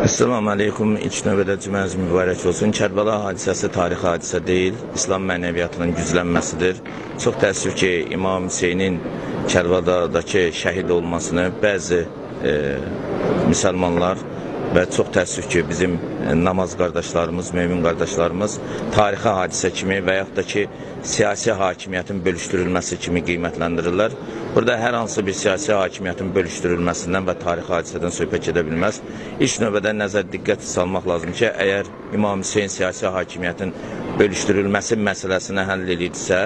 Esselamu Aleyküm. İlk növbədə cümləniz mübarək olsun. Kərbəla hadisəsi tarixi hadisə deyil, İslam mənəviyyatının güclənməsidir. Çox təəssüf ki, İmam Hüseynin Kərbələdəki şəhid olmasını bəzi müsəlmanlar və çox təəssüf ki, bizim namaz qardaşlarımız, mömin qardaşlarımız tarixi hadisə kimi və yaxud da ki, siyasi hakimiyyətin bölüşdürülməsi kimi qiymətləndirirlər. Burada hər hansı bir siyasi hakimiyyətin bölüşdürülməsindən və tarixi hadisədən söhbət edə bilməz. İlk növbədə nəzər diqqət salmaq lazım ki, əgər İmam Hüseyin siyasi hakimiyyətin bölüşdürülməsi məsələsini həll edirsə,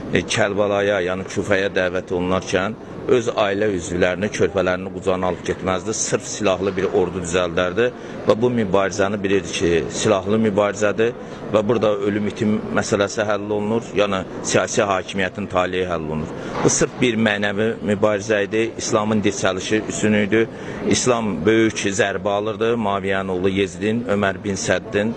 Kərbalaya, yəni Küfəyə dəvət olunarkən öz ailə üzvlərini, körpələrini qucağına alıb getməzdi. Sırf silahlı bir ordu düzəldərdi və bu mübarizəni bilirdi ki, silahlı mübarizədir və burada ölüm itim məsələsi həll olunur, yəni siyasi hakimiyyətin taliyi həll olunur. Bu sırf bir mənəvi mübarizə idi, İslamın dirçəlişi üstünü idi. İslam böyük zərbə alırdı, Maviyən oğlu Yezidin, Ömər bin Səddin,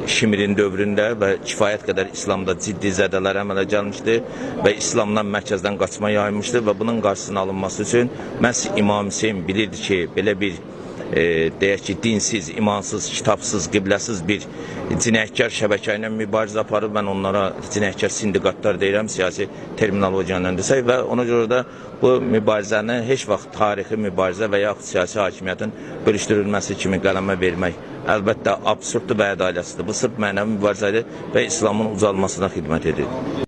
Şimrin dövründə və kifayət qədər İslamda ciddi zədələr əmələ gəlmişdi və İslamdan mərkəzdən qaçma yayılmışdı və bunun qarşısının alınması üçün məhz İmam Hüseyin bilirdi ki, belə bir deyək ki, dinsiz, imansız, kitabsız, qibləsiz bir cinayətkar şəbəkə ilə mübarizə aparıb, mən onlara cinayətkar sindiqatlar deyirəm, siyasi terminologiyanla desək və ona görə də bu mübarizəni heç vaxt tarixi mübarizə və yaxud siyasi hakimiyyətin bölüşdürülməsi kimi qələmə vermək əlbəttə absurddur və ədaləsidir. Bu sırf mənəvi mübarizədir və İslamın ucalmasına xidmət edir.